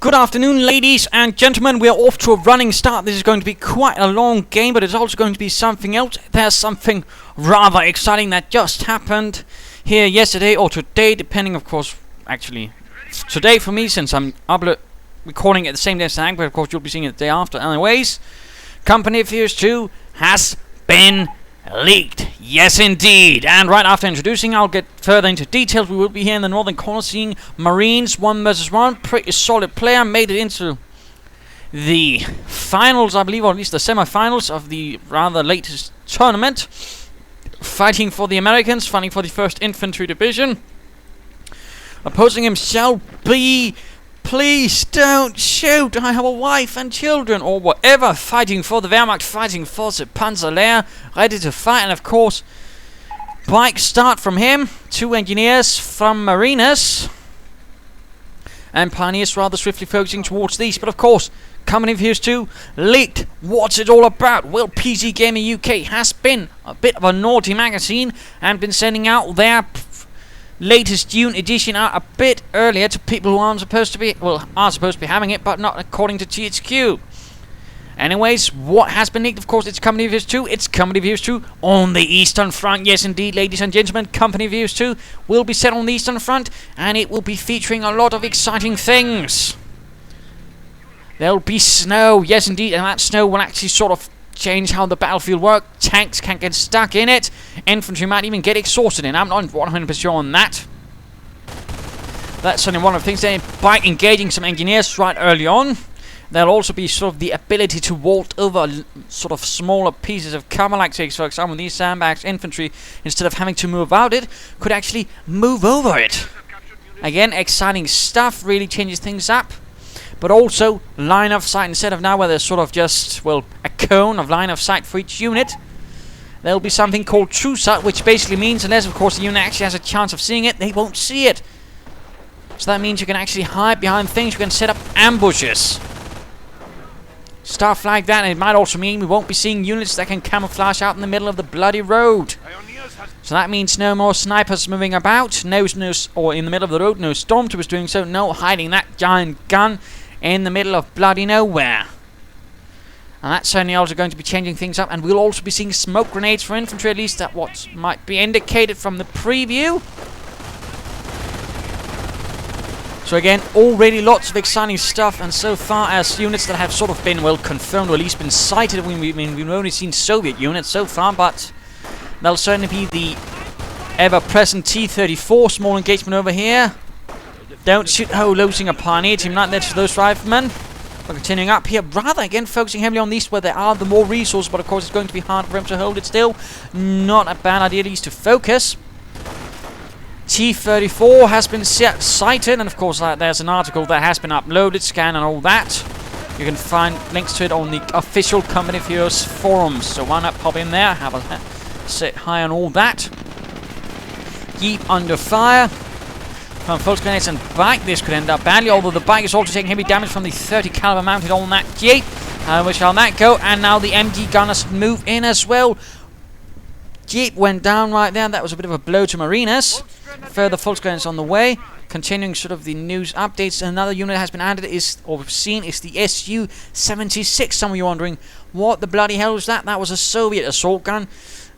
Good afternoon, ladies and gentlemen. We are off to a running start. This is going to be quite a long game, but it's also going to be something else. There's something rather exciting that just happened here yesterday or today, depending, of course, actually today for me, since I'm recording at the same day as but of course you'll be seeing it the day after. Anyways, Company of Heroes 2 has been leaked. Yes, indeed. And right after introducing, I'll get further into details. We will be here in the northern corner seeing Marinez1v1. Pretty solid player. Made it into the finals, I believe, or at least the semi-finals of the rather latest tournament. Fighting for the Americans, fighting for the 1st Infantry Division. Opposing him shall be... Please don't shoot, I have a wife and children, or whatever. Fighting for the Wehrmacht, fighting for the Panzer Lehr, ready to fight. And of course, bike start from him. 2 engineers from Marinez. And Pioneers rather swiftly focusing towards these. But of course, Company of Heroes 2 leaked. What's it all about? Well, PC Gaming UK has been a bit of a naughty magazine and been sending out their latest June edition out a bit earlier to people who are supposed to be having it, but not according to THQ. Anyways, what has been leaked? Of course, it's Company of Heroes 2. It's Company of Heroes 2 on the Eastern Front. Yes, indeed, ladies and gentlemen, Company of Heroes 2 will be set on the Eastern Front, and it will be featuring a lot of exciting things. There'll be snow, yes, indeed, and that snow will actually sort of change how the battlefield works. Tanks can get stuck in it. Infantry might even get exhausted in. I'm not 100% sure on that. That's certainly one of the things. By engaging some engineers right early on, there'll also be sort of the ability to vault over sort of smaller pieces of cover, like say, for example, these sandbags infantry, instead of having to move out it, could actually move over it. Again, exciting stuff, really changes things up. But also line of sight, instead of now where there's sort of just, well, a cone of line of sight for each unit, there'll be something called true sight, which basically means, unless of course the unit actually has a chance of seeing it, they won't see it. So that means you can actually hide behind things, you can set up ambushes. Stuff like that, and it might also mean we won't be seeing units that can camouflage out in the middle of the bloody road. So that means no more snipers moving about, or in the middle of the road, no stormtroopers doing so, no hiding that giant gun in the middle of bloody nowhere. And that's certainly also going to be changing things up, and we'll also be seeing smoke grenades for infantry, at least that what might be indicated from the preview. So again, already lots of exciting stuff, and so far as units that have sort of been, well, confirmed, or at least been sighted, we've only seen Soviet units so far, but that'll certainly be the ever-present T-34, small engagement over here. Don't shoot, losing a Pioneer team like that to those riflemen. We're continuing up here, rather again focusing heavily on these where there are the more resources, but of course it's going to be hard for him to hold it still. Not a bad idea at least to focus. T-34 has been sighted, and of course there's an article that has been uploaded, scan and all that. You can find links to it on the official Company of Heroes forums, so why not pop in there, have a sit high on all that. Keep under fire from false grenades and bike. This could end up badly, although the bike is also taking heavy damage from the 30 caliber mounted on that Jeep. Where shall that go? And now the MG gunners move in as well. Jeep went down right there. That was a bit of a blow to Marinez. Further false grenades on the way. Continuing sort of the news updates. Another unit has been added or seen is the Su-76. Some of you wondering, what the bloody hell was that? That was a Soviet assault gun.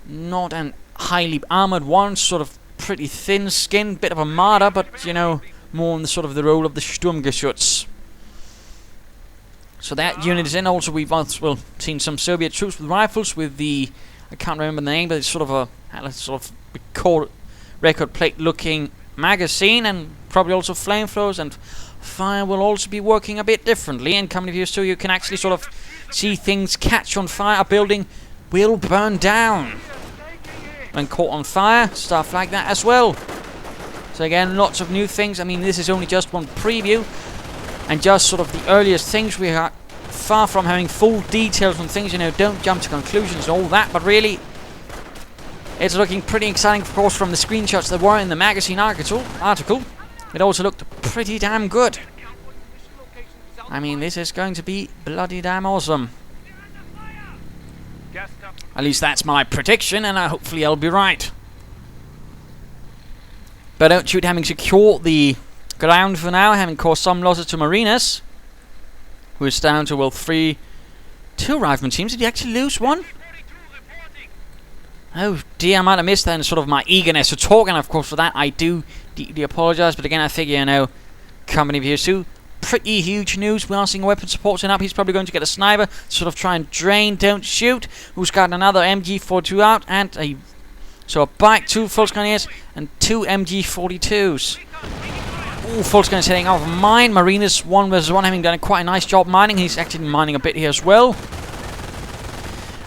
Not an highly armored one, sort of pretty thin skin, bit of a martyr, but you know, more on the sort of the role of the Sturmgeschütz. So that unit is in. Also, we've seen some Soviet troops with rifles with the, I can't remember the name, but it's sort of a record plate looking magazine, and probably also flamethrowers, and fire will also be working a bit differently. In Company of Heroes 2 you can actually sort of see things catch on fire. A building will burn down when caught on fire, stuff like that as well. So again, lots of new things. I mean, this is only just one preview and just sort of the earliest things. We are far from having full details on things, you know, don't jump to conclusions and all that, but really it's looking pretty exciting. Of course, from the screenshots that were in the magazine article, it also looked pretty damn good. I mean, this is going to be bloody damn awesome. At least that's my prediction, and hopefully I'll be right. But Don't Shoot having secured the ground for now, having caused some losses to Marinez. who is down to, well, two riflemen teams. Did he actually lose one? Oh dear, I might have missed that in sort of my eagerness to talk, and of course for that I do deeply apologise. But again, I figure, you know, Company View 2, pretty huge news. We are seeing weapon support turn up. He's probably going to get a sniper, sort of try and drain, don't shoot. Who's got another MG42 out, and a bike, 2 full scanners, and 2 MG42s. Ooh, full scanners heading off mine. Marinez1v1 having done quite a nice job mining. He's actually mining a bit here as well.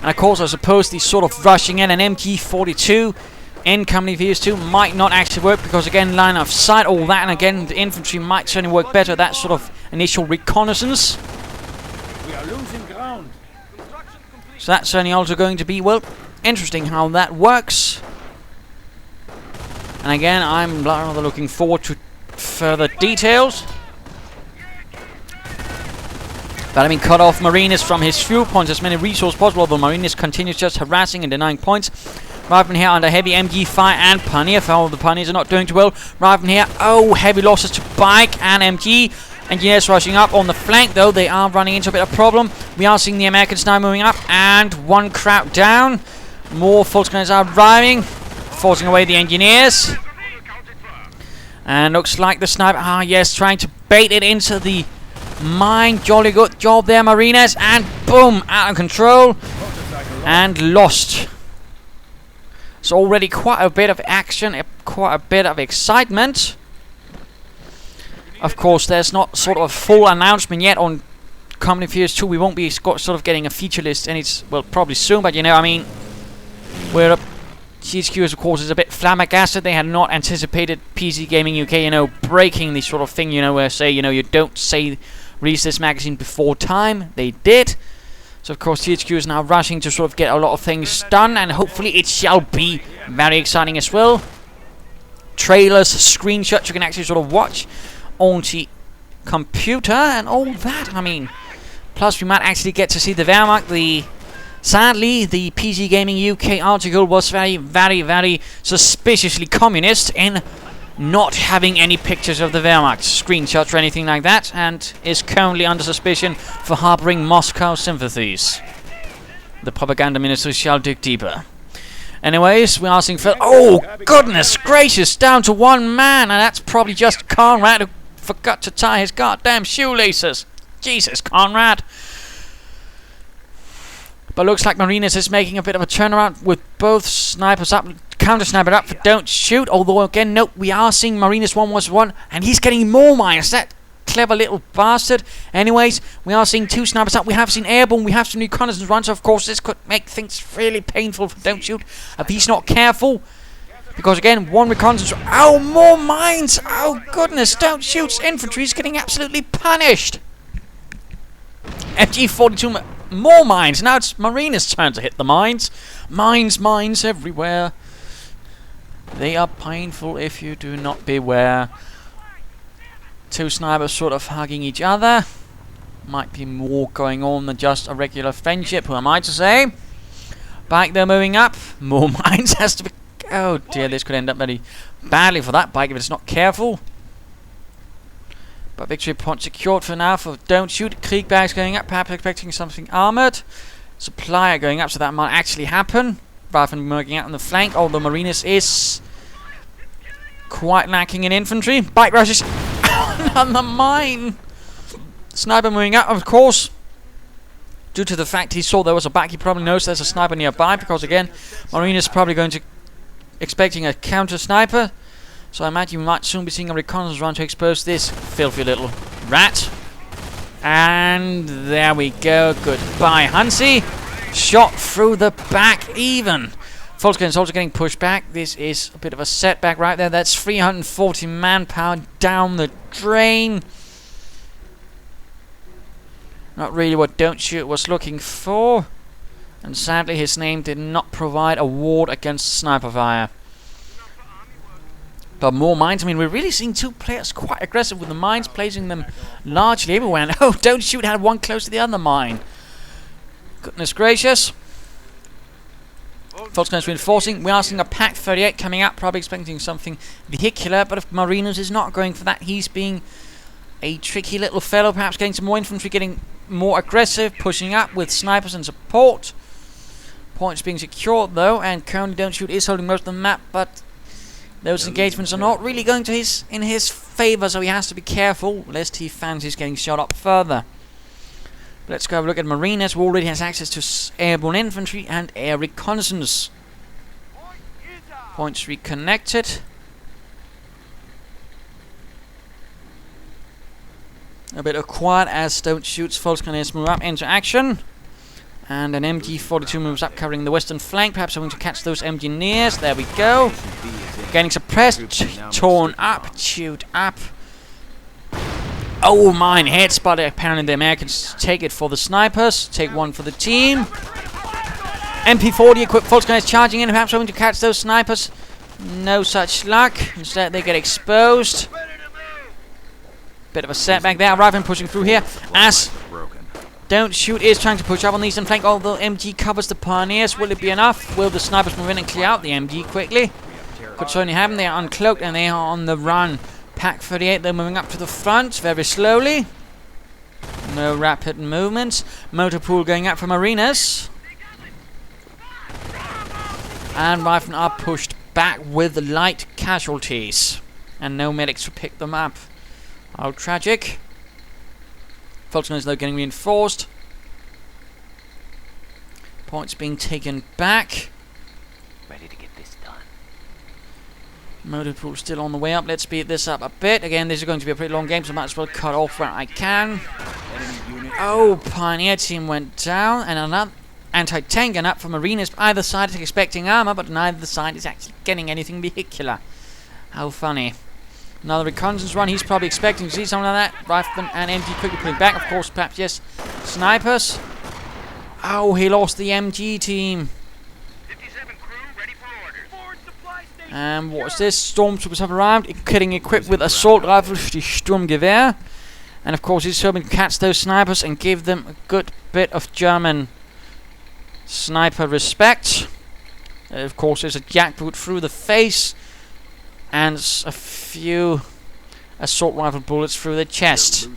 And of course, I suppose the sort of rushing in an MG42 in Company Views 2 might not actually work, because again, line of sight, all that, and again, the infantry might certainly work better. That sort of initial reconnaissance. We are losing ground. So that's certainly also going to be, well, interesting how that works. And again, I'm rather looking forward to further details. But I mean, cut off Marinez from his fuel points, as many resources possible, although Marinez continues just harassing and denying points. Rifleman here under heavy MG fire and Pioneer fire. The Pioneers are not doing too well. Rifleman here, oh, heavy losses to bike and MG. Engineers rushing up on the flank, though they are running into a bit of problem. We are seeing the American sniper moving up, and one crowd down. More full scanners are arriving, forcing away the engineers. And looks like the sniper, yes, trying to bait it into the mine. Jolly good job there, Marinez, and boom, out of control and lost. So already quite a bit of action, quite a bit of excitement. Of course, there's not sort of a full announcement yet on Company Views 2. We won't be sort of getting a feature list, and it's, well, probably soon, but you know, I mean, we're up. THQ, of course, is a bit flabbergasted. They had not anticipated PC Gaming UK, you know, breaking the sort of thing, you know, where say, you know, you don't say release this magazine before time. They did. So, of course, THQ is now rushing to sort of get a lot of things done, and hopefully it shall be very exciting as well. Trailers, screenshots you can actually sort of watch on the computer and all that. I mean, plus we might actually get to see the Wehrmacht. Sadly, the PC Gaming UK article was very, very, very suspiciously communist in not having any pictures of the Wehrmacht, screenshots or anything like that, and is currently under suspicion for harboring Moscow sympathies. The propaganda ministry shall dig deeper. Anyways, we are seeing oh, goodness gracious, down to one man, and that's probably just Conrad, who forgot to tie his goddamn shoelaces. Jesus, Conrad. But looks like Marinez is making a bit of a turnaround with both snipers up, counter sniper up for don't shoot. Although again, note, we are seeing Marinez1v1, and he's getting more mines. That clever little bastard. Anyways, we are seeing 2 snipers up. We have seen airborne. We have some reconnaissance runs. So of course, this could make things really painful for don't shoot if he's not careful. Because again, 1 reconnaissance. Oh, more mines! Oh goodness, don't shoot's infantry is getting absolutely punished. MG42. More mines. Now it's Marinez's turn to hit the mines. Mines everywhere. They are painful if you do not beware. 2 snipers sort of hugging each other. Might be more going on than just a regular friendship, who am I to say? Bike though moving up. More mines has to be... Oh dear, this could end up very badly for that bike if it's not careful. But victory point secured for now for don't shoot. Krieg bags going up, perhaps expecting something armoured. Supplier going up, so that might actually happen. Rather than working out on the flank, although Marinez is quite lacking in infantry. Bike rushes on the mine. Sniper moving up, of course. Due to the fact he saw there was a back, he probably knows there's a sniper nearby, because again, Marinez is probably going to expecting a counter sniper. So I imagine we might soon be seeing a reconnaissance run to expose this filthy little rat. And there we go. Goodbye, Hansi. Shot through the back even. Volkswagen's also getting pushed back. This is a bit of a setback right there. That's 340 manpower down the drain. Not really what Don't Shoot was looking for. And sadly his name did not provide a ward against sniper fire. But more mines. I mean, we're really seeing 2 players quite aggressive with the mines, placing them largely everywhere. And oh, Don't Shoot had one close to the other mine. Goodness gracious. Volkswagen's reinforcing. We are seeing a Pack 38 coming up, probably expecting something vehicular. But if Marinez is not going for that, he's being A tricky little fellow, perhaps getting some more infantry, getting more aggressive, pushing up with snipers and support. Points being secured though, and currently Don't Shoot is holding most of the map, but those engagements are not really going to in his favour, so he has to be careful lest he fancies getting shot up further. Let's go have a look at Marinez, who already has access to airborne infantry and air reconnaissance. Points reconnected. A bit of quiet as Don't Shoot's false cannoneers move up into action. And an MG42 moves up, covering the western flank, perhaps hoping to catch those engineers. There we go. Getting suppressed, torn up, chewed up. Oh, mine head spotted. Apparently the Americans take it for the snipers. Take one for the team. MP40 equipped false cannoneers charging in, perhaps hoping to catch those snipers. No such luck. Instead they get exposed. Bit of a setback there. Rifleman pushing through here as Don't Shoot is trying to push up on the eastern flank, although MG covers the pioneers. Will it be enough? Will the snipers move in and clear out the MG quickly? Could certainly happen. They are uncloaked and they are on the run. Pack 38, they're moving up to the front very slowly. No rapid movements. Motor pool going up for Marinez. And Riflemen are pushed back with light casualties. And no medics to pick them up. How tragic. Fulton is though getting reinforced. Points being taken back. Ready to get this done. Motor pool still on the way up. Let's speed this up a bit. Again, this is going to be a pretty long game, so I might as well cut off where I can. Oh, Pioneer team went down, and another anti-tank gun up for Marinez. Either side is expecting armor, but neither side is actually getting anything vehicular. How funny. Another reconnaissance run. He's probably expecting to see something like that. Rifleman and MG quickly pulling back. Of course, perhaps, yes, snipers. Oh, he lost the MG team. 57 crew ready for orders. Forward supply station. And what's this? Stormtroopers have arrived, getting equipped with assault rifles, the Sturmgewehr. And of course, he's hoping to catch those snipers and give them a good bit of German sniper respect. Of course, there's a jackboot through the face. And a few assault rifle bullets through the chest.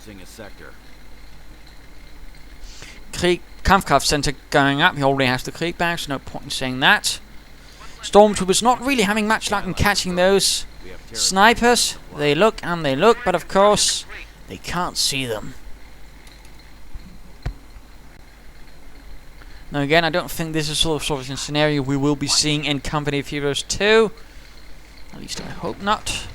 Kampfkraft center going up. He already has the Krieg bag, so no point in saying that. Stormtroopers not really having much luck in catching those snipers. They look and they look, but of course they can't see them. Now again, I don't think this is sort of a scenario we will be seeing in Company of Heroes 2. At least I hope not.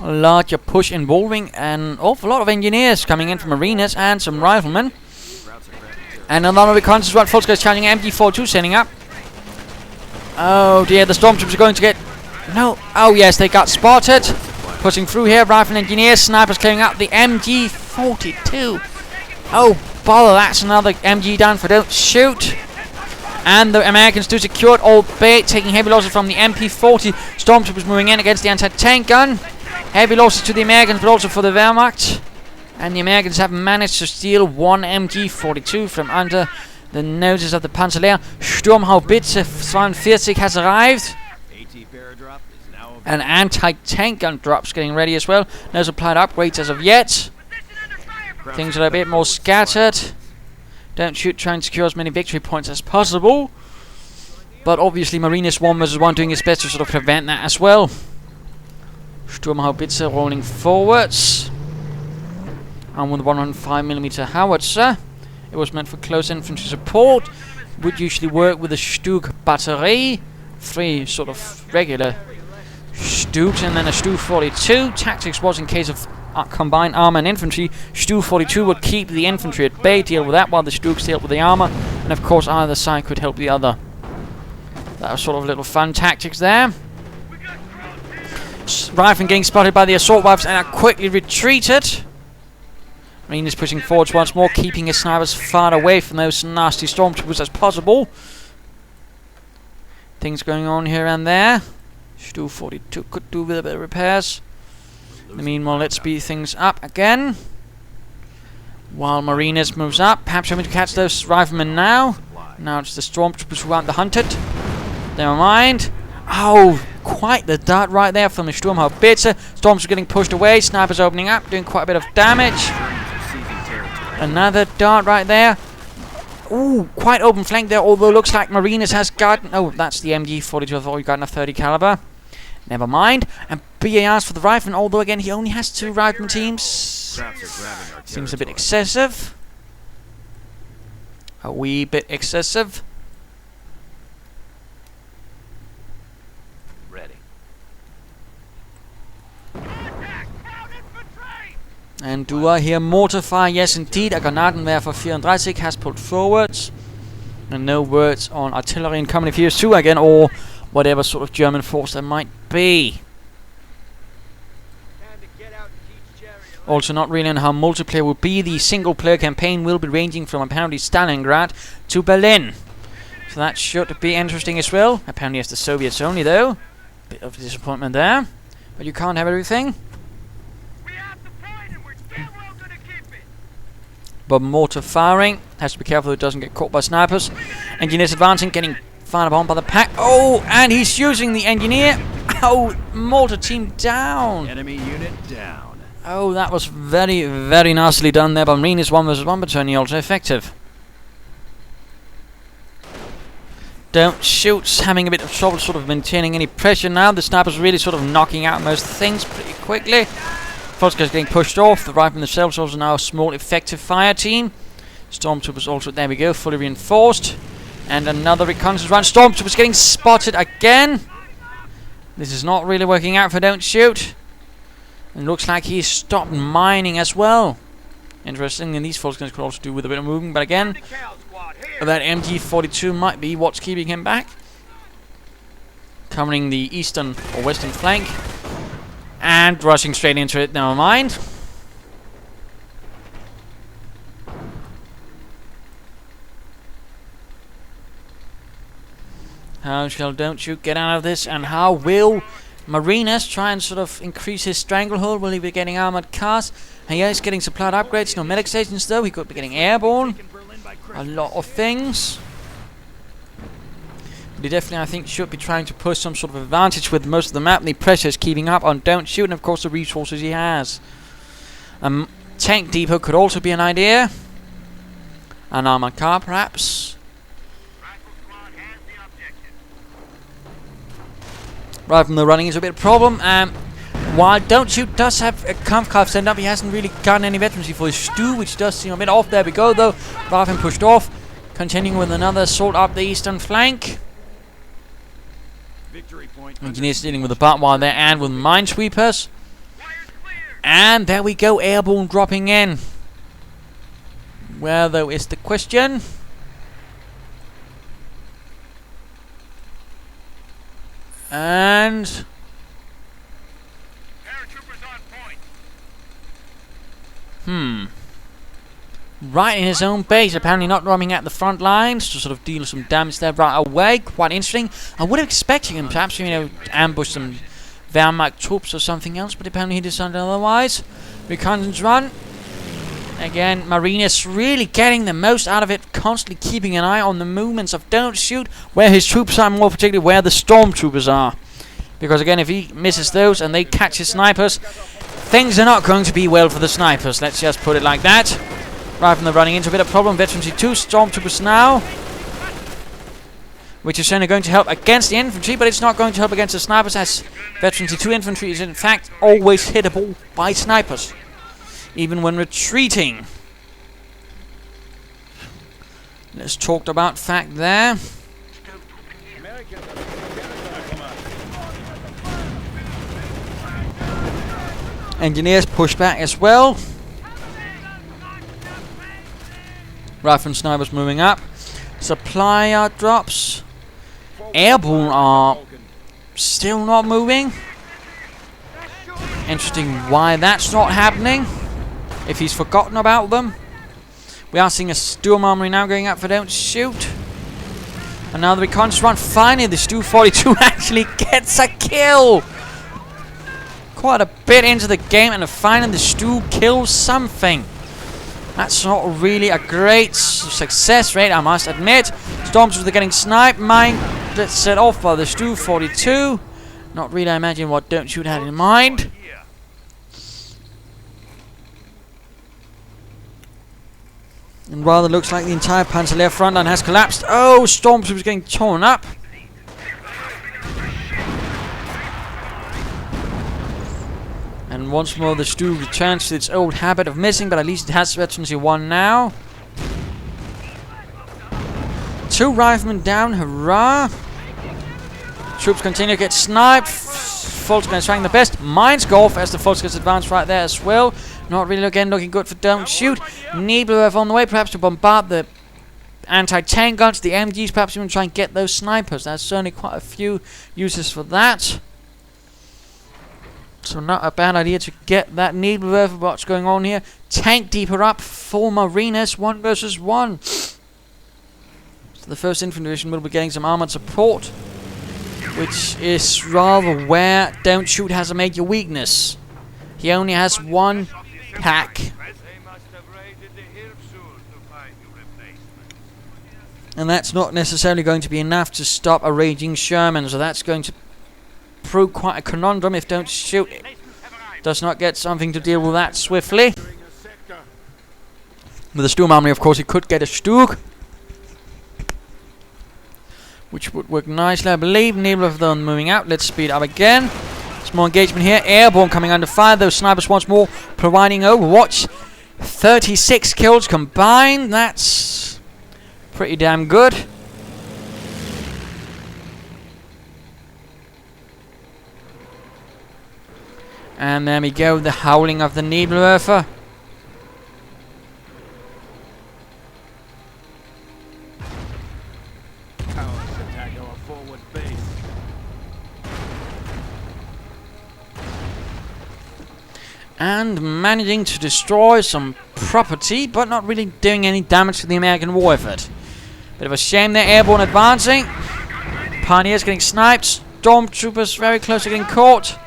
A larger push involving an awful lot of engineers coming in from Marinez and some riflemen. And another reconnaissance run. Full scale charging MG42 setting up. Oh dear, the stormtroopers are going to get... No. Oh yes, they got spotted. Pushing through here. Rifle engineers, snipers clearing up the MG42. Oh bother, that's another MG down for Don't Shoot. And the Americans do secured, albeit taking heavy losses from the MP40. Stormtroopers moving in against the anti-tank gun. Heavy losses to the Americans, but also for the Wehrmacht. And the Americans have managed to steal one MG42 from under the noses of the Panzer Lehr. Sturmhaubitze 42 has arrived. An anti-tank gun drops getting ready as well. No supplied upgrades as of yet. Things are a bit more scattered. Don't Shoot trying to secure as many victory points as possible. But obviously Marinez 1 vs 1 doing his best to sort of prevent that as well. Sturmhaubitze rolling forwards. And with 105mm howitzer. It was meant for close infantry support. Would usually work with a Stug battery. 3 sort of regular Stugs and then a Stu 42. Tactics was in case of combined armor and infantry. Stu 42 would keep the infantry at bay, deal with that, while the Stugs dealt with the armor. And of course either side could help the other. That was sort of little fun tactics there. Riflemen getting spotted by the assault rifles and are quickly retreated. Marine is pushing forwards once more, keeping his snipers far away from those nasty stormtroopers as possible. Things going on here and there. Stu 42 could do with a bit of repairs. In the meanwhile, let's speed things up again. While Marinez moves up, perhaps hoping to catch those riflemen now. Now it's the stormtroopers who aren't the hunted. Never mind. Oh, quite the dart right there from the Sturmhaubitze. Storms are getting pushed away. Snipers opening up, doing quite a bit of damage. Another dart right there. Ooh, quite open flank there, although looks like Marinez has gotten... Oh, that's the MG42. I thought he got a 30 caliber. Never mind. And BARs for the rifleman, although again he only has 2 rifleman teams. Seems a bit excessive. A wee bit excessive. Ready. And do I hear mortar fire? Yes, indeed. A Granatenwerfer 430 has pulled forwards. And no words on artillery and company Fuse 2 again, or whatever sort of German force there might be. Also not really on how multiplayer will be. The single player campaign will be ranging from apparently Stalingrad to Berlin. So that should be interesting as well. Apparently it's the Soviets only though. Bit of disappointment there. But you can't have everything. But mortar firing. Has to be careful it doesn't get caught by snipers. Engineers advancing, getting fired upon by the pack. Oh, and he's using the engineer. Oh, mortar team down. Enemy unit down. Oh, that was very, very nicely done there by Marinez1 versus 1, but certainly also effective. Don't shoot, having a bit of trouble sort of maintaining any pressure now. The sniper's really sort of knocking out most things pretty quickly. Volska's getting pushed off. The riflemen themselves also now a small effective fire team. Stormtroopers also, there we go, fully reinforced. And another reconnaissance run. Stormtroopers getting spotted again. This is not really working out for Don't Shoot. And looks like he's stopped mining as well. Interesting, and these folks could also do with a bit of moving, but again, that MG42 might be what's keeping him back. Covering the eastern or western flank. And rushing straight into it, never mind. How shall Don't You get out of this, and how will Marinez try and sort of increase his stranglehold? Will he be getting armored cars? And yeah, he's getting supplied upgrades. No medic stations though. He could be getting airborne. A lot of things. But he definitely, I think, should be trying to push some sort of advantage with most of the map. And the pressure is keeping up on Don't Shoot, and of course the resources he has. Tank depot could also be an idea. An armored car, perhaps. Right from the running is a bit of a problem. While Don't Shoot does have a Kampf car sent up, he hasn't really gotten any veterancy for his Stu, which does seem a bit off. There we go though. Raven pushed off. Continuing with another assault up the eastern flank. Engineers dealing with the barbed wire there and with minesweepers. And there we go, airborne dropping in. Where though is the question? And right in his own base, apparently not roaming at the front lines to sort of deal some damage there right away. Quite interesting. I would have expected him perhaps, you know, ambush some Wehrmacht troops or something else, but apparently he decided otherwise. Reconnaissance run. Again, Marinez really getting the most out of it, constantly keeping an eye on the movements of Don't Shoot, where his troops are, more particularly where the stormtroopers are. Because again, if he misses those and they catch his snipers, things are not going to be well for the snipers. Let's just put it like that. Right from the running into a bit of problem. Veterancy 2 stormtroopers now, which is certainly going to help against the infantry, but it's not going to help against the snipers, as Veterancy 2 infantry is in fact always hittable by snipers, even when retreating. Let's talk about fact there. Engineers push back as well. Rifle and snipers moving up. Supplier drops. Airborne are still not moving. Interesting why that's not happening. If he's forgotten about them. We are seeing a Sturm Armory now going up for Don't Shoot. Another reconnaissance run. Finally, the Stu 42 actually gets a kill. Quite a bit into the game, and finally the Stu kills something. That's not really a great success rate, I must admit. Stormtroopers are getting sniped. Mine set off by the Stu 42. Not really, I imagine, what Don't Shoot had in mind. Here. And rather looks like the entire Panzer Lehr front line has collapsed. Oh, Stormtroopers getting torn up. And once more the Stu returns to its old habit of missing, but at least it has veterancy 1 now. 2 riflemen down, hurrah! Troops continue to get sniped. Volkswagen is trying the best. Mines go off as the Volkswagen advance right there as well. Not really again looking good for Don't Shoot. Nebelwerfer on the way, perhaps to bombard the anti-tank guns, the MGs, perhaps even try and get those snipers. There's certainly quite a few uses for that. So not a bad idea to get that Nebelwerfer. What's going on here? Tank deeper up for Marinez1 versus 1. So the 1st Infantry Division will be getting some armored support, which is rather where Don't Shoot has a major weakness. He only has 1 pack. They must have raided the Hirpsul to find new replacements. And that's not necessarily going to be enough to stop a raging Sherman, so that's going to prove quite a conundrum if Don't Shoot does not get something to deal with that swiftly. With the Sturm Army, of course, he could get a Stug, which would work nicely, I believe. Nebelwerfer moving out. Let's speed up again. Small engagement here. Airborne coming under fire. Those snipers once more providing overwatch. 36 kills combined. That's pretty damn good. And there we go. The howling of the Nebelwerfer. And managing to destroy some property, but not really doing any damage to the American war effort. Bit of a shame they're airborne advancing. Pioneers getting sniped. Stormtroopers very close to getting caught.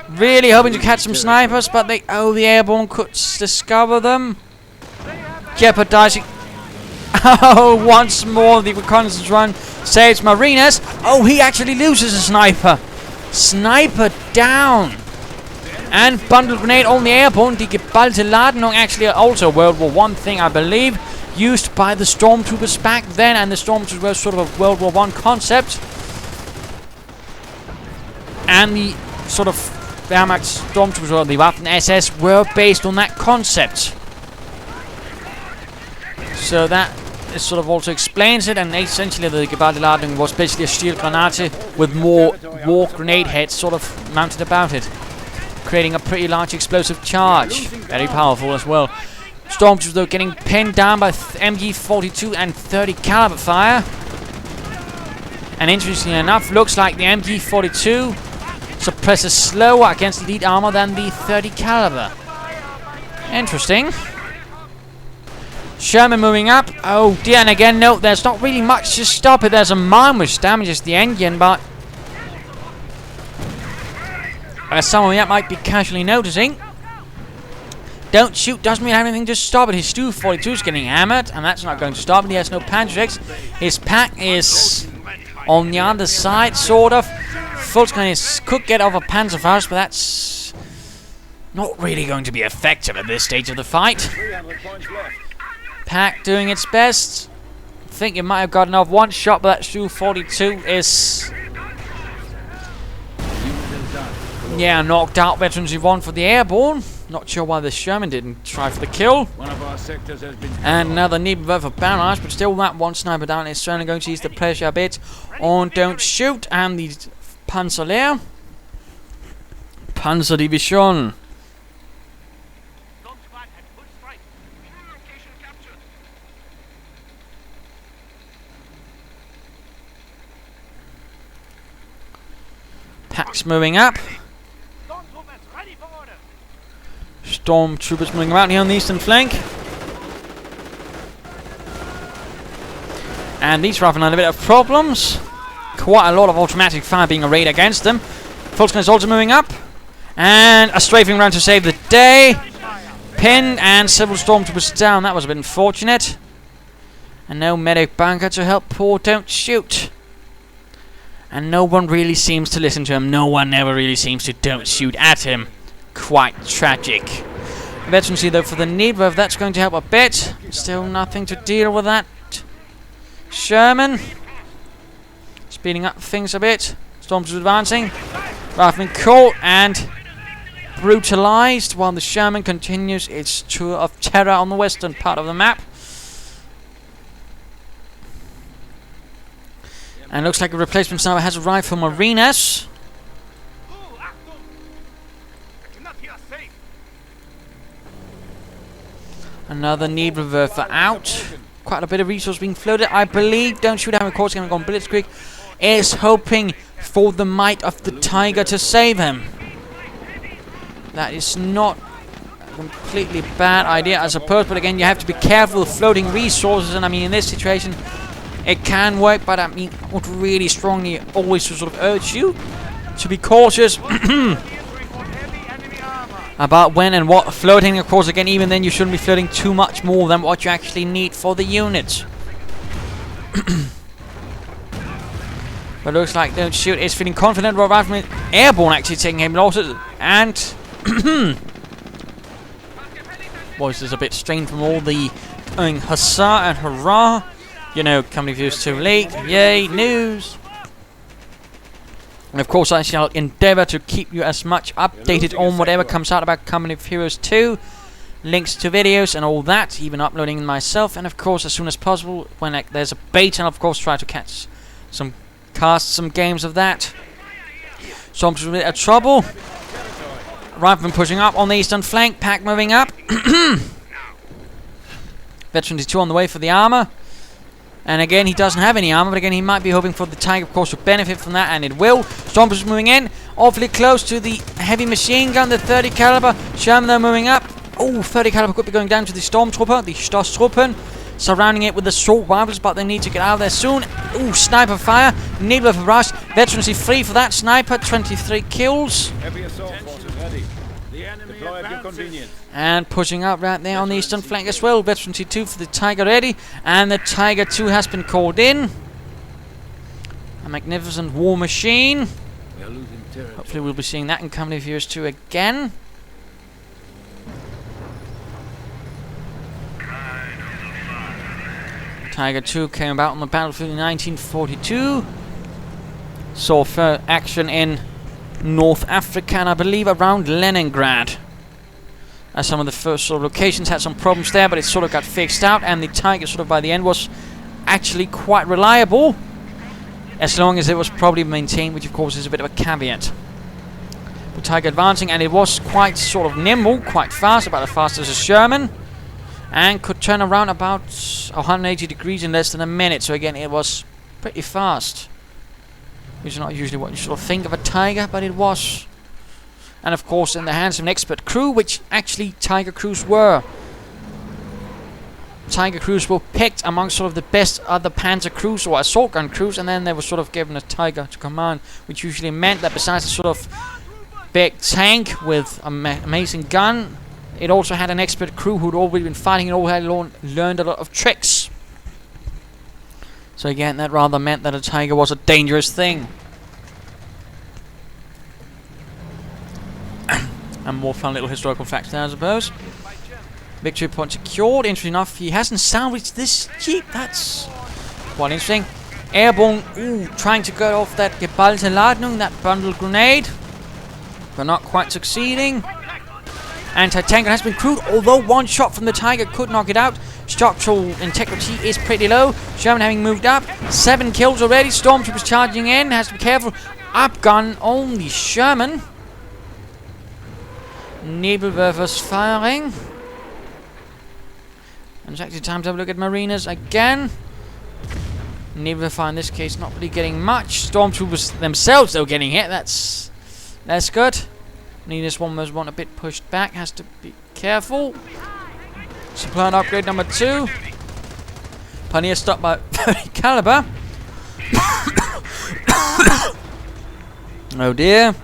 Really hoping to catch some snipers, but the airborne could discover them. Jeopardizing. Oh, once more the reconnaissance run saves Marinez. Oh, he actually loses a sniper. Sniper down. And bundle grenade on the airborne. Die geballte Ladung, actually also a World War I thing, I believe, used by the Stormtroopers back then, and the Stormtroopers were sort of a World War I concept. And the sort of Wehrmacht Stormtroopers, or the Waffen SS, were based on that concept. So that sort of also explains it, and essentially the geballte Ladung was basically a steel granate with more war grenade heads sort of mounted about it, creating a pretty large explosive charge. Very powerful as well. Stormtroopers though getting pinned down by MG42 and 30 caliber fire. And interestingly enough, looks like the MG42 suppresses slower against lead armor than the 30 caliber. Interesting. Sherman moving up. Oh dear, and again, no, there's not really much to stop it. There's a mine which damages the engine, but as some of you might be casually noticing, Don't Shoot doesn't really have anything to stop it. His Stu-42 is getting hammered, and that's not going to stop it. He has no Panzer X. His pack is on the other side, sort of. Volkswagen could get over Panzerfaust, but that's not really going to be effective at this stage of the fight. Pack doing its best. I think it might have gotten off one shot, but that Stu-42 is, yeah, knocked out. Veterans 1 for the airborne. Not sure why the Sherman didn't try for the kill. One of our sectors has been and another Nebelwerfer barrage, but still that one sniper down is certainly going to use the pressure a bit on Don't Shoot. And the Panzer Lehr. Panzer Division. Packs moving up. Stormtroopers moving around here on the eastern flank. And these riflemen have a bit of problems. Quite a lot of automatic fire being arrayed against them. Volkswagen is also moving up. And a strafing round to save the day. Pinned and several Stormtroopers down. That was a bit unfortunate. And no medic bunker to help poor Don't Shoot. And no one really seems to listen to him. No one ever really seems to don't shoot at him. Quite tragic. Veterancy though for the need rev, that's going to help a bit. Still nothing to deal with that. Sherman. Speeding up things a bit. Stormtroopers advancing. Rifleman caught and brutalized while the Sherman continues its tour of terror on the western part of the map. And looks like a replacement sniper has arrived for Marinez. Another need reverser out. Quite a bit of resource being floated. I believe Don't Shoot having course going on Blitzkrieg is hoping for the might of the Tiger to save him. That is not a completely bad idea, I suppose, but again, you have to be careful with floating resources, and I mean, in this situation, it can work, but I mean, I would really strongly always sort of urge you to be cautious about when and what floating. Of course, again, even then, you shouldn't be floating too much more than what you actually need for the units. But looks like Don't Shoot is feeling confident about Rifleman Airborne actually taking heavy losses, and voice is a bit strained from all the going huzzah and hurrah. You know, company views too late. Yay, news. And of course, I shall endeavour to keep you as much updated on whatever comes out about Company of Heroes 2. Links to videos and all that, even uploading myself. And of course, as soon as possible, when there's a beta, I'll of course try to catch some games of that. So I'm just a bit of trouble. Rifleman pushing up on the eastern flank. Pack moving up. Veteran 2 on the way for the armor. And again, he doesn't have any armor, but again, he might be hoping for the Tiger, of course, to benefit from that, and it will. Stormtroopers moving in, awfully close to the heavy machine gun, the 30 caliber. Sherman, though, moving up. Oh, 30 caliber could be going down to the Stormtrooper, the Stoßtruppen, surrounding it with the assault rifles, but they need to get out of there soon. Oh, sniper fire, needle for rush. Veterancy free for that sniper, 23 kills. Heavy assault forces ready. Deploy at your convenience. And pushing up right there on the eastern flank as well. Veterancy 2 for the Tiger ready. And the Tiger 2 has been called in. A magnificent war machine. Hopefully we'll be seeing that in Company of Heroes 2 again. Tiger 2 came about on the battlefield in 1942. Saw action in North Africa and I believe around Leningrad. As some of the first sort of locations had some problems there, but it sort of got fixed out, and the Tiger sort of by the end was actually quite reliable, as long as it was probably maintained, which of course is a bit of a caveat. The Tiger advancing, and it was quite sort of nimble, quite fast, about as fast as a Sherman, and could turn around about 180 degrees in less than a minute. So again, it was pretty fast, which is not usually what you sort of think of a Tiger, but it was. And of course in the hands of an expert crew, which actually Tiger crews were. Tiger crews were picked amongst sort of the best other Panzer crews or assault gun crews, and then they were sort of given a Tiger to command, which usually meant that besides a sort of big tank with an amazing gun, it also had an expert crew who'd already been fighting and all had learned a lot of tricks. So again, that rather meant that a Tiger was a dangerous thing. And more fun little historical facts there, I suppose. Victory point secured. Interesting enough, he hasn't salvaged this jeep. That's quite interesting. Airborne, trying to get off that Geballte Ladung, that bundle grenade, but not quite succeeding. Anti-tank has been crewed, although one shot from the Tiger could knock it out. Structural integrity is pretty low. Sherman having moved up. 7 kills already. Stormtroopers charging in. Has to be careful. Up gun on the Sherman. Nebelwerfers firing. And it's actually time to have a look at Marinez again. Nebelwerfer in this case not really getting much. Stormtroopers themselves though getting hit. That's good. Marinez was one a bit pushed back. Has to be careful. Supply and upgrade number 2. Pioneer stopped by 30 caliber. Oh dear.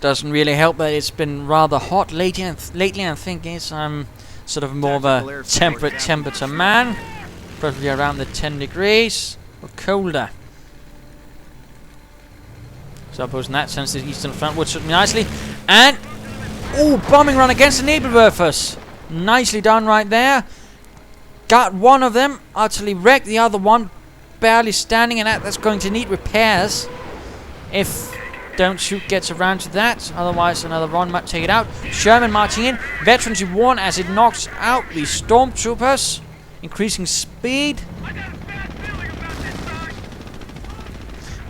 Doesn't really help that it's been rather hot lately. I think I'm sort of more of a temperate temperature man, probably around the 10 degrees or colder. So I suppose in that sense the Eastern Front would suit me nicely. And bombing run against the Nebelwerfers. Nicely done right there. Got one of them utterly wrecked. The other one barely standing, and that's going to need repairs if Don't Shoot gets around to that. Otherwise another run might take it out. Sherman marching in. Veterans-1 as it knocks out the stormtroopers, increasing speed.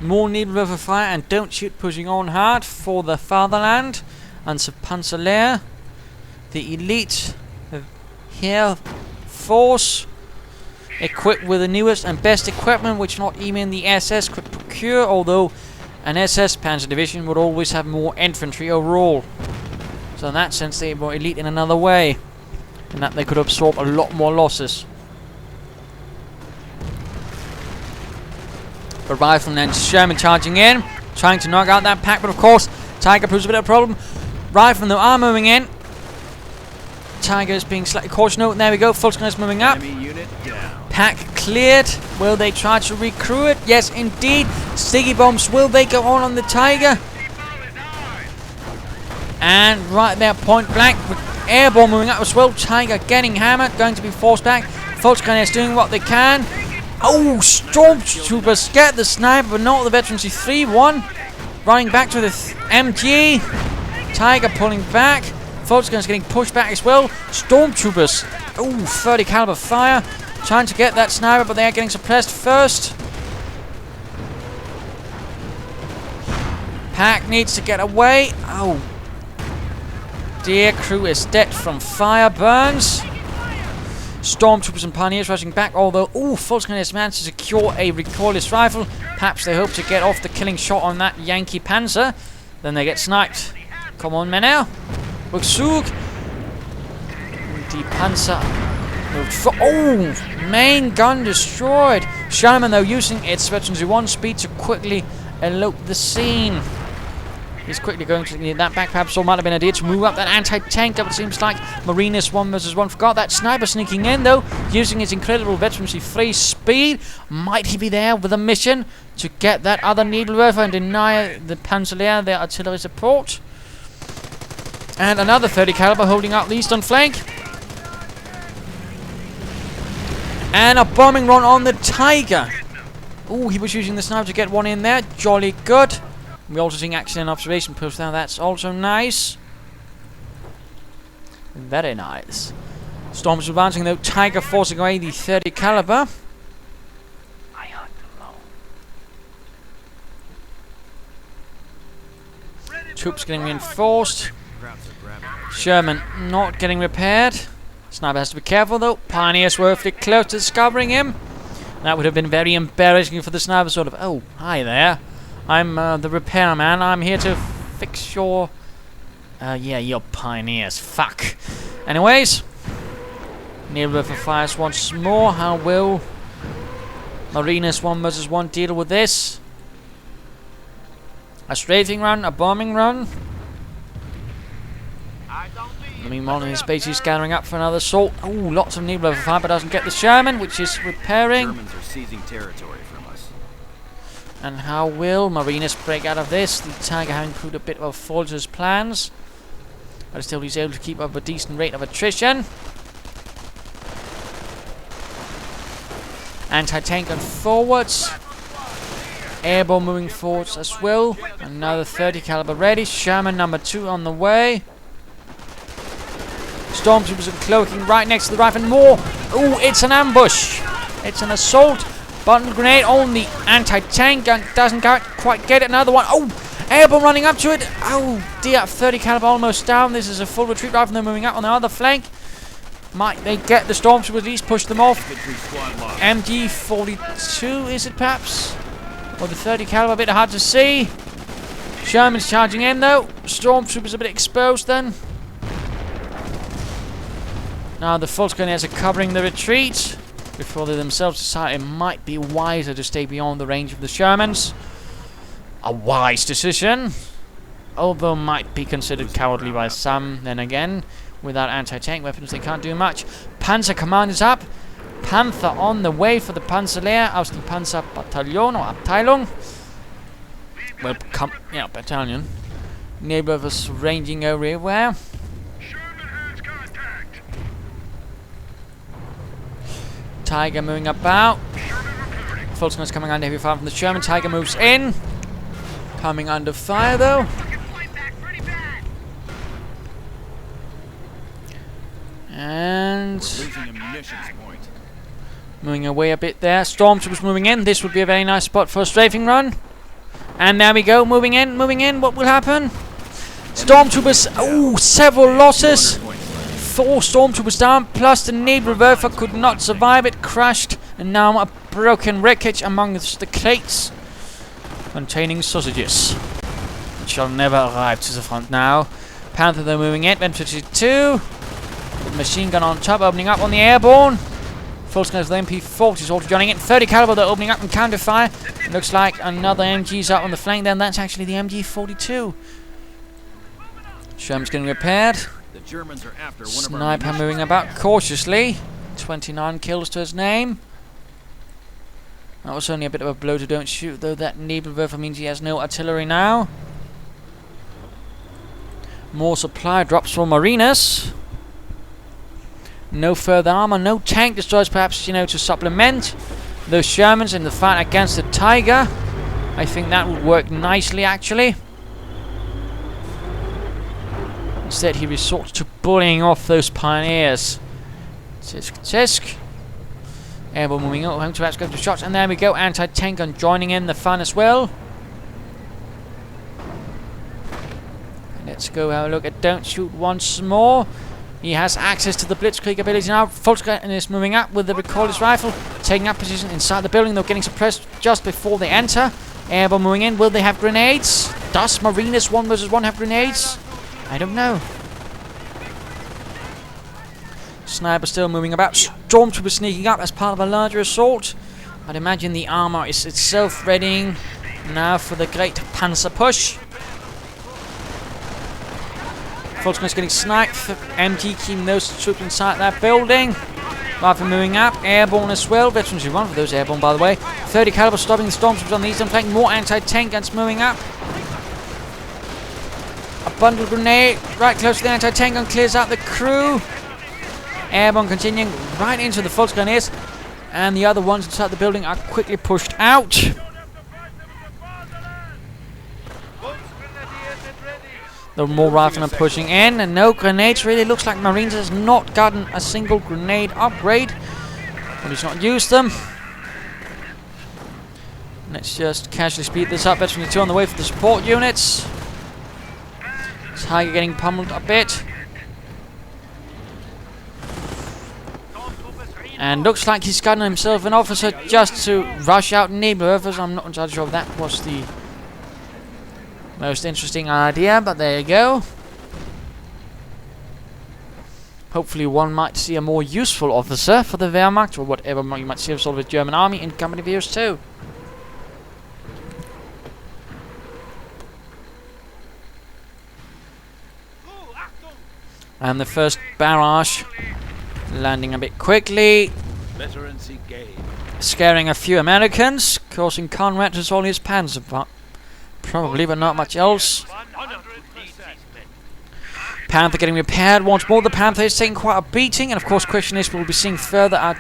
More Nebelwerfer fire and Don't Shoot pushing on hard for the fatherland. And so Panzer Lehr, the elite Air Force, equipped with the newest and best equipment, which not even the SS could procure, although an SS Panzer Division would always have more infantry overall. So in that sense they were elite in another way, in that they could absorb a lot more losses. But Rifleman Sherman charging in, trying to knock out that pack, but of course Tiger proves a bit of a problem. Riflemen though are moving in. Tiger is being slightly cautious. No, there we go. Fulton is moving up. Pack cleared. Will they try to recruit it? Yes, indeed. Sticky bombs. Will they go on the Tiger? And right there, point blank, with airborne moving up as well. Tiger getting hammered, going to be forced back. Fulton is doing what they can. Oh, stormtroopers get the sniper, but not the veterans. 3-1. Running back to the MG. Tiger pulling back. Volkswagen's getting pushed back as well. Stormtroopers. Oh, 30 caliber fire. Trying to get that sniper, but they are getting suppressed first. Pack needs to get away. Oh. Dear crew is dead from fire burns. Stormtroopers and Pioneers rushing back, although Volkswagen has managed to secure a recoilless rifle. Perhaps they hope to get off the killing shot on that Yankee Panzer. Then they get sniped. Come on, men now. Rückzug. The Panzer moved for. Main gun destroyed. Sherman, though, using its Veterans-1 speed to quickly elope the scene. He's quickly going to need that back. Perhaps all might have been an idea to move up that anti-tank. But it seems like Marinez1v1 forgot that sniper sneaking in, though, using his incredible Veterans-3 speed. Might he be there with a mission to get that other Nebelwerfer and deny the Panzer Lehr their artillery support? And another 30 caliber holding up the eastern flank. And a bombing run on the Tiger. He was using the sniper to get one in there. Jolly good. We're also seeing action and observation post now. That's also nice. Very nice. Storms advancing though. Tiger forcing away the 30 caliber. I hunt alone. Troops getting reinforced. Sherman not getting repaired. Sniper has to be careful though. Pioneers were awfully close to discovering him. That would have been very embarrassing for the sniper, sort of. Oh, hi there. I'm the repairman. I'm here to fix your... yeah, your Pioneers. Fuck. Anyways. Nebelwerfer fires once more. How will Marinez1v1 deal with this? A strafing run, a bombing run. Meanwhile, in his base, he's gathering up for another assault. Lots of Nebelwerfer fire, but doesn't get the Sherman, which is repairing. Germans are seizing territory from us. And how will Marinez break out of this? The Tiger having proved a bit of a fault to his plans, but still he's able to keep up a decent rate of attrition. Anti-tank on forwards. Airborne moving forwards as well. Another 30 caliber ready. Sherman number 2 on the way. Stormtroopers are cloaking right next to the rifle. More. It's an ambush. It's an assault. Button grenade on the anti-tank gun. Doesn't quite get it. Another one. Airborne running up to it. Dear. 30 caliber almost down. This is a full retreat rifle. They're moving up on the other flank. Might they get the Stormtroopers at least push them off? MG42 is it perhaps? Or the 30 caliber, a bit hard to see. Sherman's charging in though. Stormtroopers a bit exposed then. Now the Volkswageners are covering the retreat before they themselves decide it might be wiser to stay beyond the range of the Shermans. A wise decision, although might be considered cowardly by some. Then again, without anti-tank weapons they can't do much. Panzer command is up. Panther on the way for the Panzer Lehr aus dem Panzerbataillon or Abteilung. well, battalion. Neighbours ranging everywhere. Tiger moving about. Fulton's coming under heavy fire from the Sherman. Tiger moves in. Coming under fire though. And Losing a munitions point. moving away a bit there. Stormtroopers moving in. This would be a very nice spot for a strafing run. And there we go. Moving in. Moving in. What will happen? Stormtroopers. Oh, several losses. 4 stormtroopers down. Plus the Nebelwerfer could not survive. It crashed. And now a broken wreckage amongst the crates containing sausages. Which shall never arrive to the front now. Panther though moving in. Infantry 2. Machine gun on top, opening up on the airborne. Full scale with the MP40s also joining in. 30 caliber, they're opening up and counter fire. Looks like another MG's up on the flank. Then that's actually the MG42. Sherman's getting repaired. The Germans are after one of our Sniper munitions moving about cautiously. 29 kills to his name. That was only a bit of a blow to don't shoot, though that Nebelwerfer means he has no artillery now. More supply drops for Marinez. No further armor, no tank destroyers perhaps, you know, to supplement those Shermans in the fight against the Tiger. I think that would work nicely actually. Instead he resorts to bullying off those pioneers. Tisk. Airborne moving up, home to perhaps go to shots, and there we go, anti-tank gun joining in the fun as well. Let's go have a look at Don't Shoot once more. He has access to the blitzkrieg ability now. Volkswagen is moving up with the recoilless rifle, taking up position inside the building. They're getting suppressed just before they enter. Airborne moving in. Will they have grenades? Does Marinez 1 versus 1 have grenades? I don't know. Sniper still moving about. Stormtrooper sneaking up as part of a larger assault. I'd imagine the armor is itself readying now for the great Panzer push. Fulton is getting sniped. MG keeping those troops inside that building. Rifle moving up. Airborne as well. Veterans who run for those airborne, by the way. 30 caliber stopping the stormtroopers on the eastern flank. More anti-tank guns moving up. A bundle grenade right close to the anti-tank gun clears out the crew. Airborne continuing right into the Volksgrenadiers. And the other ones inside the building are quickly pushed out. The more riflemen pushing in, and no grenades. Really looks like Marines has not gotten a single grenade upgrade, but he's not used them. Let's just casually speed this up. Veteran 2 on the way for the support units. Tiger getting pummeled a bit, and looks like he's gotten himself an officer just to rush out Nebelwerfers. I'm not entirely sure if that was the most interesting idea, but there you go. Hopefully one might see a more useful officer for the Wehrmacht, or whatever you might see of sort of a German army in company views too. And the first barrage landing a bit quickly, Veterans engaged. scaring a few Americans, causing Conrad to solve his Panzer probably, but not much else. 100%. Panther getting repaired once more. The Panther is taking quite a beating, and of course question is, will we be seeing further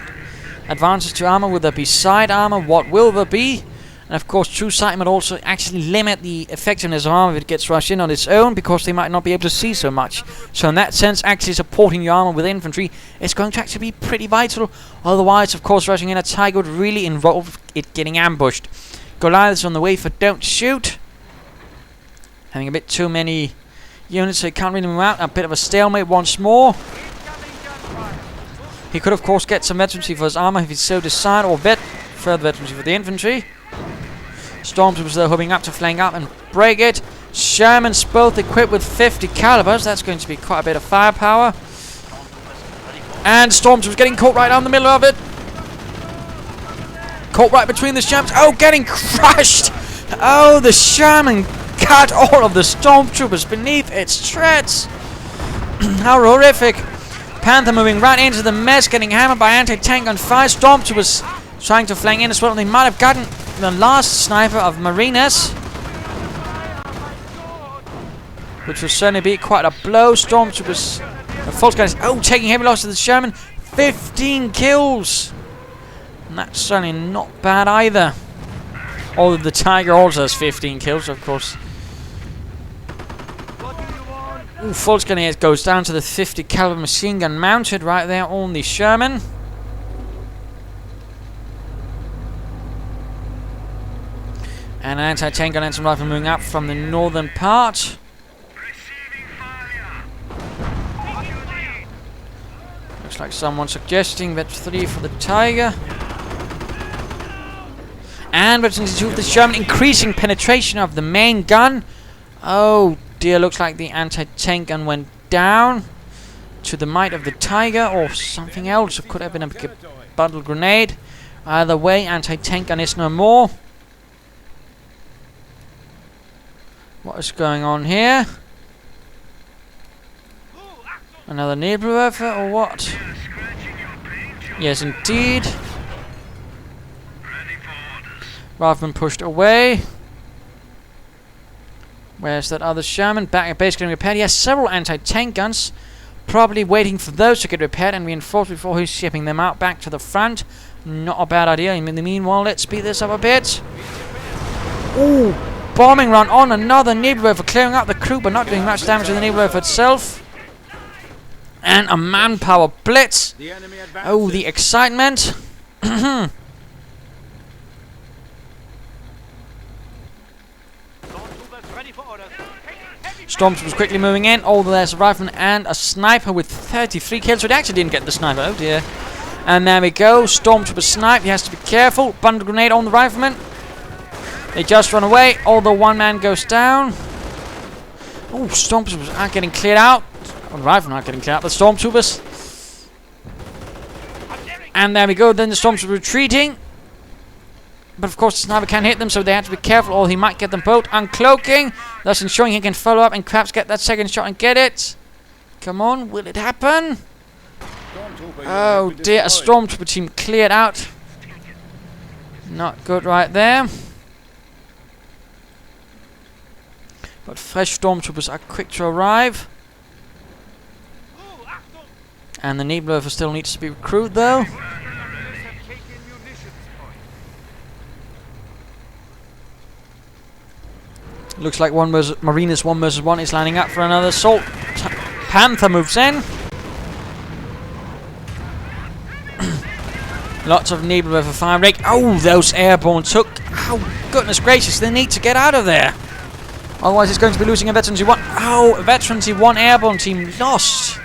advances to armor? Will there be side armor? What will there be? And of course true sight might also actually limit the effectiveness of armor if it gets rushed in on its own, because they might not be able to see so much. So in that sense, actually supporting your armor with infantry is going to actually be pretty vital. Otherwise, of course, rushing in a Tiger would really involve it getting ambushed. Goliath is on the way for Don't Shoot. Having a bit too many units, so he can't really move out. A bit of a stalemate once more. He could, of course, get some veterancy for his armor if he so decide, or further veterancy for the infantry. Stormtroopers though hoping up to flank up and break it. Shermans both equipped with 50 calibers. That's going to be quite a bit of firepower. And Stormtroopers getting caught right down the middle of it. Caught right between the Shermans. Oh, getting crushed! Oh, the Sherman cut all of the Stormtroopers beneath its treads. How horrific. Panther moving right into the mess, getting hammered by anti-tank on fire. Stormtroopers trying to flank in as well. They might have gotten the last sniper of Marinez. which will certainly be quite a blow. Stormtroopers, false guys, taking heavy loss to the Sherman. 15 kills! And that's certainly not bad either. Although the Tiger also has 15 kills, of course. Ooh, false gun here goes down to the 50 caliber machine gun mounted right there on the Sherman. And an anti-tank gun and some rifle moving up from the northern part. Looks like someone suggesting Vet 3 for the Tiger. And Vet 2 for the Sherman, increasing penetration of the main gun. Oh dear, looks like the anti-tank gun went down to the might of the Tiger or something else. It could have been a bundle grenade. Either way, anti-tank gun is no more. What is going on here? Another Nebelwerfer or what? Yes, indeed. Rifleman pushed away. Where's that other Sherman? Back at base getting repaired. He has several anti-tank guns. Probably waiting for those to get repaired and reinforced before he's shipping them out back to the front. Not a bad idea. In the meanwhile, let's speed this up a bit. Ooh! Bombing run on another Nebelwerfer, clearing out the crew but not doing much damage to the Nebelwerfer itself. And a manpower blitz. Oh, the excitement. Stormtroopers was quickly moving in, although there's a rifleman and a sniper with 33 kills. So they actually didn't get the sniper, oh dear. And there we go, Stormtrooper snipe, he has to be careful. Bundle grenade on the rifleman. They just run away, although one man goes down. Oh, Stormtroopers aren't getting cleared out. Well, the riflemen aren't getting cleared out, but Stormtroopers. And there we go, then the Stormtroopers retreating. But of course the sniper can't hit them, so they have to be careful, or he might get them both. Uncloaking, thus ensuring he can follow up and perhaps get that second shot and get it. Come on, will it happen? Oh dear, a Stormtrooper team cleared out. Not good right there. But fresh Stormtroopers are quick to arrive. And the Nebelwerfer still needs to be recruited though. Looks like Marinez1 versus 1 is lining up for another assault. Panther moves in. Lots of Nebelwerfer fire rate. Oh, those airborne took. Oh, goodness gracious, they need to get out of there. Otherwise, it's going to be losing a Veterans E1. Oh, a Veterans E1 airborne team lost.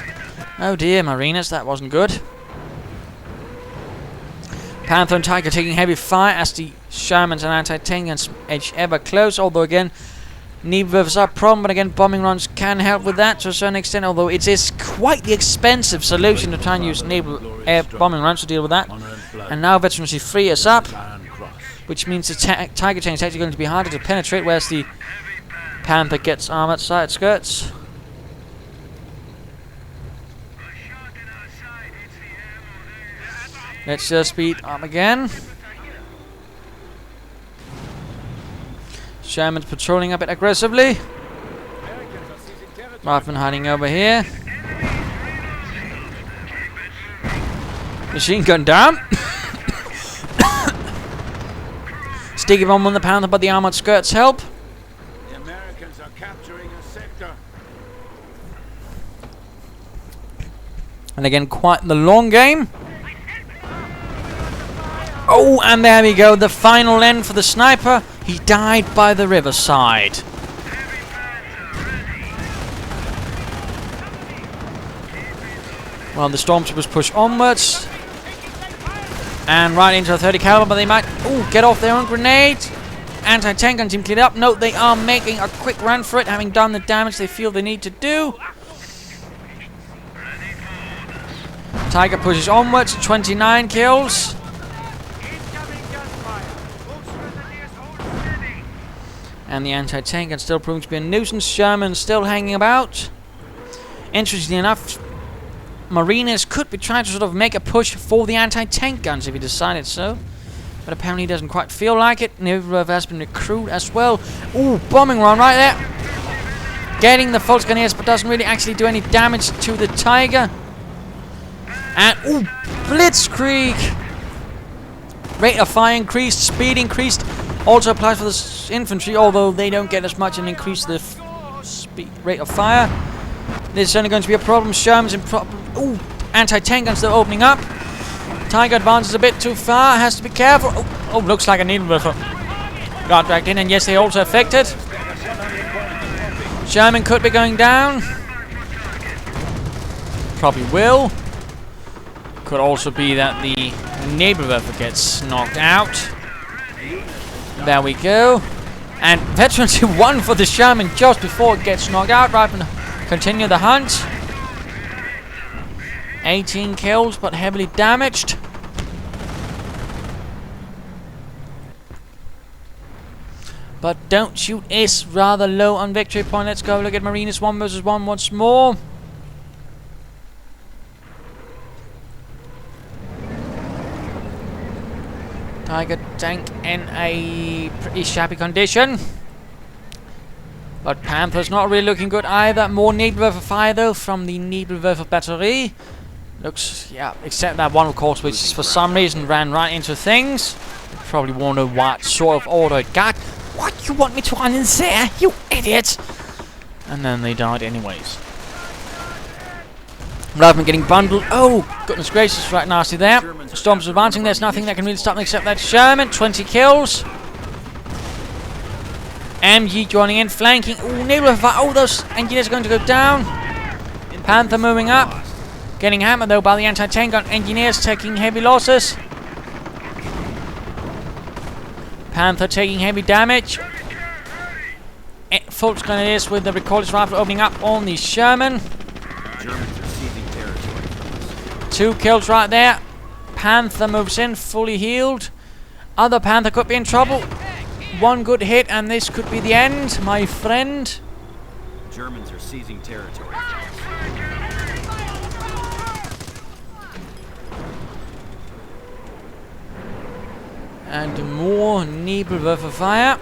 Oh dear, Marinez, that wasn't good. Panther and Tiger taking heavy fire as the Shermans and anti-tank guns edge ever close. Although again, Nebelwerfers are a problem, but again, bombing runs can help with that to a certain extent. Although it is quite the expensive solution to try and use air bombing runs to deal with that. And now Veterans E3 is up, which means the Tiger tank is actually going to be harder to penetrate, whereas the Panther gets armored side skirts. Let's just speed up again. Sherman's patrolling a bit aggressively. Rifleman hiding over here. Machine gun down. Sticky bomb on the Panther, but the armored skirts help. The Americans are capturing a sector. And again, quite the long game. Oh, and there we go, the final end for the sniper. He died by the riverside. Well, the Stormtroopers push onwards. And right into a 30 caliber, but they might get off their own grenade. Anti-tank gun team cleared up. No, they are making a quick run for it, having done the damage they feel they need to do. Tiger pushes onwards, 29 kills. And the anti-tank gun still proving to be a nuisance. Sherman still hanging about. Interestingly enough, Marinez could be trying to sort of make a push for the anti-tank guns if he decided so. But apparently he doesn't quite feel like it. Nebelwerfer has been recruited as well. Ooh, bombing run right there. getting the Volksgrenadiers, but doesn't really actually do any damage to the Tiger. And, ooh, Blitzkrieg! Rate of fire increased, speed increased. Also applies for the infantry, although they don't get as much and increase the rate of fire. This is only going to be a problem. Sherman's in problem. Ooh, anti-tank guns, they're opening up. Tiger advances a bit too far, has to be careful. Oh, looks like a Needlewerfer got dragged in, and yes, they also affected. Sherman could be going down. Probably will. Could also be that the Needlewerfer gets knocked out. There we go. And Veterans 1 for the Sherman just before it gets knocked out. Right, and continue the hunt. 18 kills, but heavily damaged. But Don't Shoot is rather low on victory point. Let's go look at Marinez1 versus 1 once more. Tiger tank in a pretty shabby condition. But Panther's not really looking good either. More Needlewerfer fire though from the Needlewerfer battery. Looks, yeah, except that one of course which for some reason ran right into things. Probably wonder what sort of order it got. What, you want me to run in there, you idiot? And then they died anyways. Rather than getting bundled. Oh, goodness gracious, right nasty there. Storm's advancing, there's nothing that can really stop them except that Sherman. 20 kills. MG joining in, flanking. Ooh, Needlewerfer. Oh, those engineers are going to go down. Panther moving up. Getting hammered though by the anti-tank gun. Engineers taking heavy losses. Panther taking heavy damage. Volksgrenadiers with the recordless rifle opening up on the Sherman. Germans are seizing territory. 2 kills right there. Panther moves in, fully healed. Other Panther could be in trouble. 1 good hit and this could be the end, my friend. Germans are seizing territory. And more Needlewerfer fire.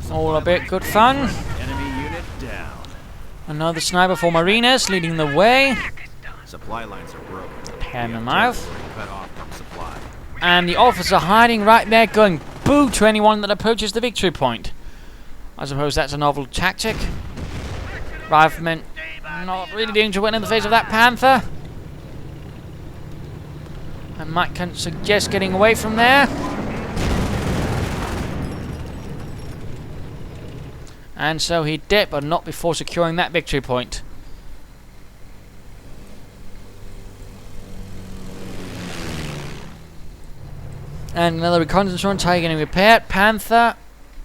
All a bit good fun. Enemy unit down. Another sniper for Marinez leading the way. Supply lines are broken. Hand in mouth. Cut off from supply. And the officer hiding right there going boo to anyone that approaches the victory point. I suppose that's a novel tactic. Riflemen not really doing too well in the face of that Panther. I might suggest getting away from there. And so he did, but not before securing that victory point. And another reconnaissance run, Tiger getting repaired. Panther.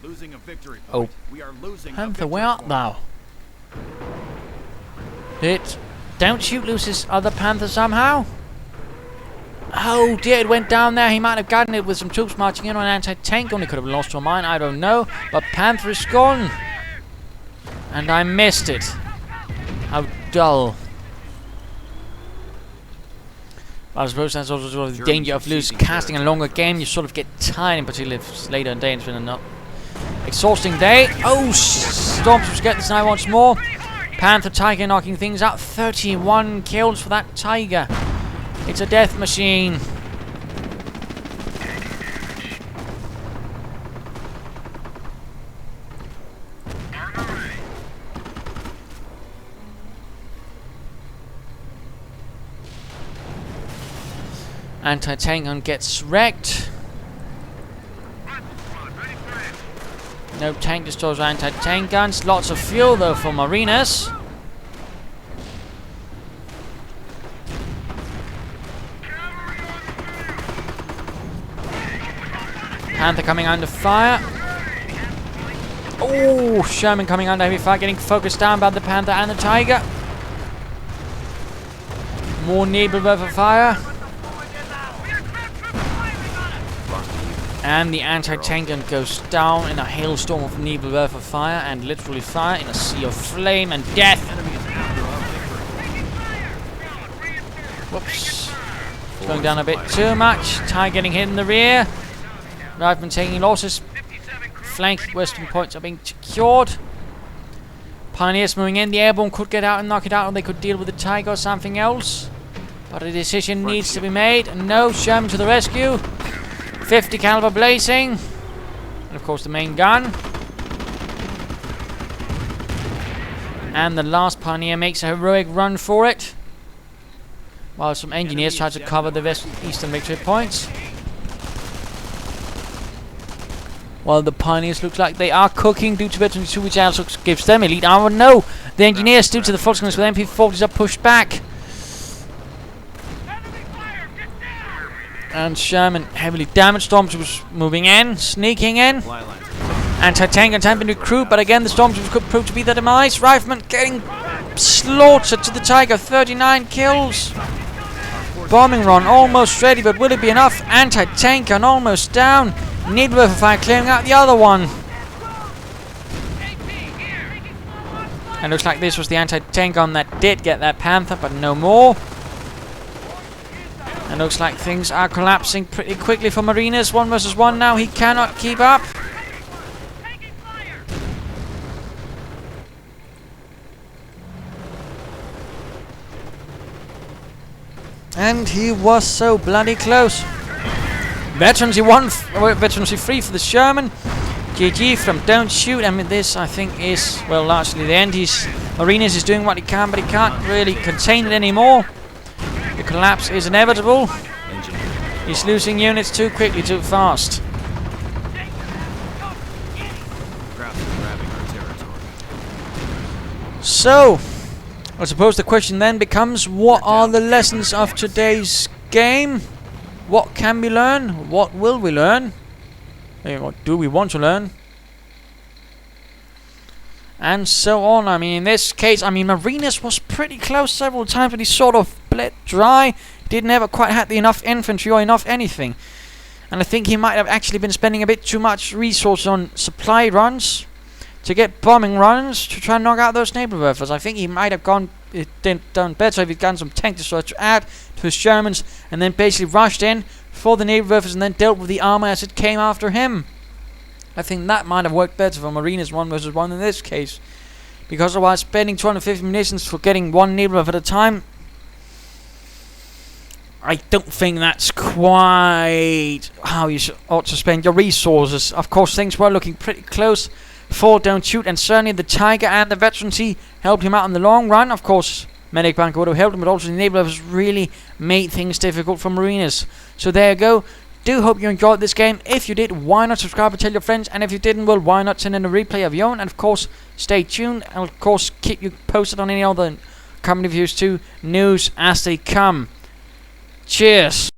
Losing a victory point. Oh. We are losing Panther, a where art point. thou? Don't Shoot lose his other Panther somehow? Oh dear, it went down there. He might have gotten it with some troops marching in on an anti-tank. Only could have lost to a mine, I don't know. But Panther is gone. And I missed it. How dull. I suppose that's also sort of the danger of casting a longer game. You sort of get tired, in particular if it's later in the day and it's been an exhausting day. Oh, Storms was getting this now once more. Panther Tiger knocking things out. 31 kills for that Tiger. It's a death machine. Anti-tank gun gets wrecked. No tank destroys anti-tank guns. Lots of fuel though for Marinez. Panther coming under fire. Oh, Sherman coming under heavy fire, getting focused down by the Panther and the Tiger. More Needlewerfer fire. And the anti-tank gun goes down in a hailstorm of Needlewerfer fire and literally fire in a sea of flame and death. Whoops. It's going down a bit too much. Tiger getting hit in the rear. Rifleman taking losses. flank. Western points are being secured. Pioneers moving in. The airborne could get out and knock it out, or they could deal with the Tiger or something else. But a decision needs to be made. No, Sherman to the rescue. 50 caliber blazing. And of course the main gun. And the last Pioneer makes a heroic run for it, while some engineers try to cover the eastern victory points. While the Pioneers look like they are cooking due to veteran 2, which also gives them elite armor. No! The engineers, due to the false gunners with MP40s, are pushed back. And Sherman heavily damaged. Stormtroopers moving in, sneaking in. Supply lines. Anti-tank and tank recruit, but again the Stormtroopers could prove to be the demise. Rifleman getting slaughtered to the Tiger. 39 kills. Bombing run almost ready, but will it be enough? Anti-tank gun almost down. Needle fire clearing out the other one. And looks like this was the anti-tank gun that did get that Panther, but no more. And looks like things are collapsing pretty quickly for Marinez. 1 versus 1 now. He cannot keep up. And he was so bloody close. Veterancy 1, Veterancy 3 for the Sherman. GG from Don't Shoot. I mean, this I think is, well, largely the end. Marinez is doing what he can, but he can't really contain it anymore. The collapse is inevitable. He's losing units too quickly, too fast. So, I suppose the question then becomes, what are the lessons of today's game? What can we learn? What will we learn? What do we want to learn? And so on. I mean, in this case, Marinez was pretty close several times, but he sort of bled dry. Didn't ever quite have enough infantry or enough anything. And I think he might have actually been spending a bit too much resources on supply runs to get bombing runs to try and knock out those naval werfers. I think he might have done better if he'd gotten some tank destroyers to add to his Germans and then basically rushed in for the naval werfers and then dealt with the armor as it came after him. I think that might have worked better for Marinez 1 versus 1 in this case, because otherwise spending 250 munitions for getting one naval werfer at a time, I don't think that's quite how you ought to spend your resources. Of course, things were looking pretty close for Don't Shoot, and certainly the Tiger and the Veterancy helped him out in the long run. Of course, Medic Bunker would have helped him, but also the naval werfers really made things difficult for Marinez. So there you go. Do hope you enjoyed this game. If you did, why not subscribe and tell your friends? And if you didn't, well, why not send in a replay of your own? And of course, stay tuned. And of course, keep you posted on any other company reviews too, news as they come. Cheers.